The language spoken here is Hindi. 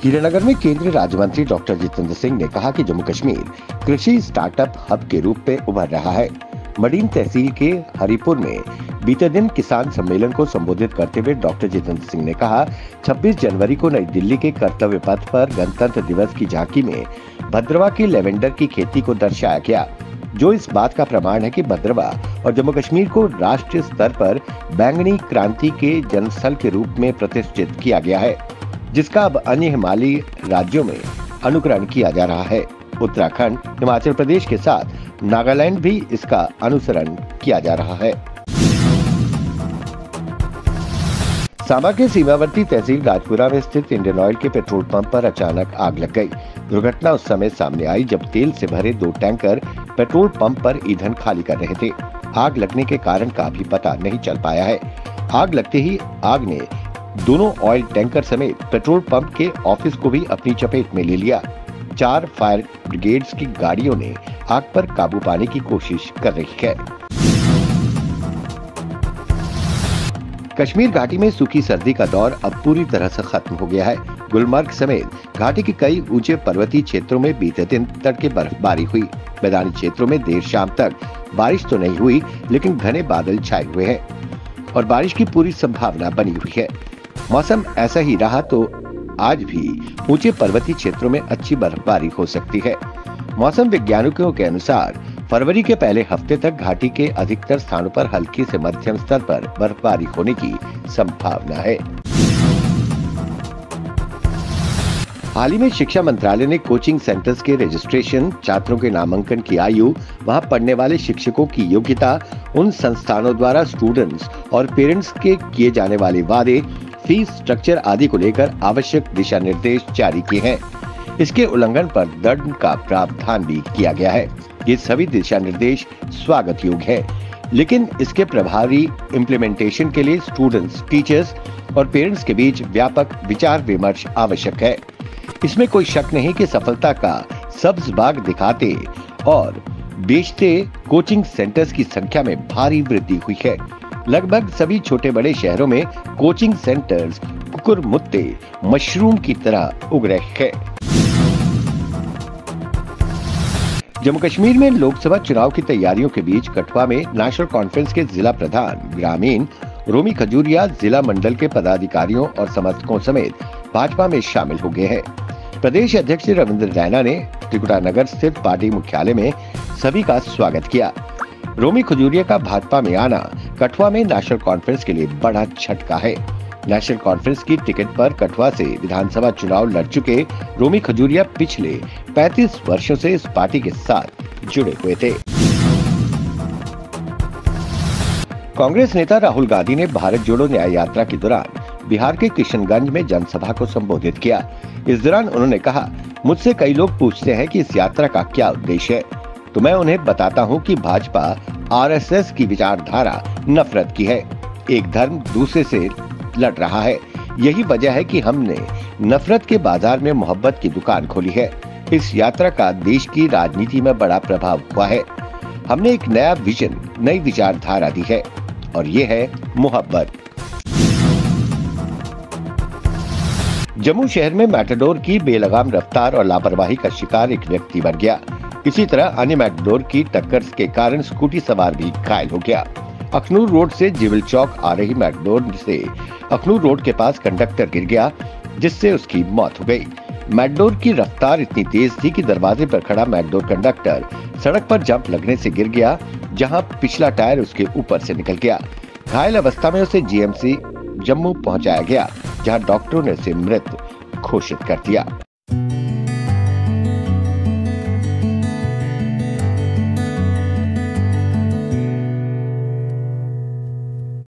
हीरानगर में केंद्रीय राज्य मंत्री डॉक्टर जितेंद्र सिंह ने कहा कि जम्मू कश्मीर कृषि स्टार्टअप हब के रूप में उभर रहा है। मडीन तहसील के हरिपुर में बीते दिन किसान सम्मेलन को संबोधित करते हुए डॉक्टर जितेंद्र सिंह ने कहा, 26 जनवरी को नई दिल्ली के कर्तव्य पथ पर गणतंत्र दिवस की झांकी में भद्रवा की लेवेंडर की खेती को दर्शाया गया, जो इस बात का प्रमाण है कि भद्रवा और जम्मू कश्मीर को राष्ट्रीय स्तर पर बैंगनी क्रांति के जन्मस्थल के रूप में प्रतिष्ठित किया गया है, जिसका अब अन्य हिमालयी राज्यों में अनुकरण किया जा रहा है। उत्तराखंड, हिमाचल प्रदेश के साथ नागालैंड भी इसका अनुसरण किया जा रहा है। सांबा के सीमावर्ती तहसील गाजपुरा में स्थित इंडियन ऑयल के पेट्रोल पंप पर अचानक आग लग गई। दुर्घटना उस समय सामने आई जब तेल से भरे 2 टैंकर पेट्रोल पंप पर ईंधन खाली कर रहे थे। आग लगने के कारण का भी पता नहीं चल पाया है। आग लगते ही आग ने दोनों ऑयल टैंकर समेत पेट्रोल पंप के ऑफिस को भी अपनी चपेट में ले लिया। 4 फायर ब्रिगेड्स की गाड़ियों ने आग पर काबू पाने की कोशिश कर रही है। कश्मीर घाटी में सूखी सर्दी का दौर अब पूरी तरह से खत्म हो गया है। गुलमर्ग समेत घाटी के कई ऊंचे पर्वतीय क्षेत्रों में बीते दिन तड़के बर्फबारी हुई। मैदानी क्षेत्रों में देर शाम तक बारिश तो नहीं हुई, लेकिन घने बादल छाए हुए हैं और बारिश की पूरी संभावना बनी हुई है। मौसम ऐसा ही रहा तो आज भी ऊंचे पर्वतीय क्षेत्रों में अच्छी बर्फबारी हो सकती है। मौसम वैज्ञानिकों के अनुसार फरवरी के पहले हफ्ते तक घाटी के अधिकतर स्थानों पर हल्की से मध्यम स्तर पर बर्फबारी होने की संभावना है। हाल ही में शिक्षा मंत्रालय ने कोचिंग सेंटर्स के रजिस्ट्रेशन, छात्रों के नामांकन की आयु, वहां पढ़ने वाले शिक्षकों की योग्यता, उन संस्थानों द्वारा स्टूडेंट्स और पेरेंट्स के किए जाने वाले वादे, फीस स्ट्रक्चर आदि को लेकर आवश्यक दिशा निर्देश जारी किए हैं। इसके उल्लंघन पर दंड का प्रावधान भी किया गया है। ये सभी दिशा निर्देश स्वागत योग्य है, लेकिन इसके प्रभावी इम्प्लीमेंटेशन के लिए स्टूडेंट्स, टीचर्स और पेरेंट्स के बीच व्यापक विचार विमर्श आवश्यक है। इसमें कोई शक नहीं कि सफलता का सब्ज बाग दिखाते और बेचते कोचिंग सेंटर्स की संख्या में भारी वृद्धि हुई है। लगभग सभी छोटे बड़े शहरों में कोचिंग सेंटर्स कुकुरमुत्ते मशरूम की तरह उग रहे हैं। जम्मू कश्मीर में लोकसभा चुनाव की तैयारियों के बीच कठुआ में नेशनल कॉन्फ्रेंस के जिला प्रधान ग्रामीण रोमी खजूरिया जिला मंडल के पदाधिकारियों और समर्थकों समेत भाजपा में शामिल हो गए हैं। प्रदेश अध्यक्ष रविंद्र रैना ने त्रिकुटानगर स्थित पार्टी मुख्यालय में सभी का स्वागत किया। रोमी खजूरिया का भाजपा में आना कठुआ में नेशनल कॉन्फ्रेंस के लिए बड़ा झटका है। नेशनल कॉन्फ्रेंस की टिकट पर कठुआ से विधानसभा चुनाव लड़ चुके रोमी खजूरिया पिछले 35 वर्षों से इस पार्टी के साथ जुड़े हुए थे। कांग्रेस नेता राहुल गांधी ने भारत जोड़ो न्याय यात्रा के दौरान बिहार के किशनगंज में जनसभा को संबोधित किया। इस दौरान उन्होंने कहा, मुझसे कई लोग पूछते हैं कि इस यात्रा का क्या उद्देश्य है, तो मैं उन्हें बताता हूं कि भाजपा आरएसएस की विचारधारा नफरत की है। एक धर्म दूसरे से लड़ रहा है। यही वजह है कि हमने नफरत के बाजार में मोहब्बत की दुकान खोली है। इस यात्रा का देश की राजनीति में बड़ा प्रभाव हुआ है। हमने एक नया विजन, नई विचारधारा दी है और ये है मोहब्बत। जम्मू शहर में मैटाडोर की बेलगाम रफ्तार और लापरवाही का शिकार एक व्यक्ति बन गया। इसी तरह अन्य मैटाडोर की टक्कर के कारण स्कूटी सवार भी घायल हो गया। अखनूर रोड से जिविल चौक आ रही मैटाडोर से अखनूर रोड के पास कंडक्टर गिर गया, जिससे उसकी मौत हो गई। मैटाडोर की रफ्तार इतनी तेज थी कि दरवाजे पर खड़ा मैटाडोर कंडक्टर सड़क पर जंप लगने से गिर गया, जहां पिछला टायर उसके ऊपर से निकल गया। घायल अवस्था में उसे जीएमसी जम्मू पहुंचाया गया, जहां डॉक्टरों ने उसे मृत घोषित कर दिया।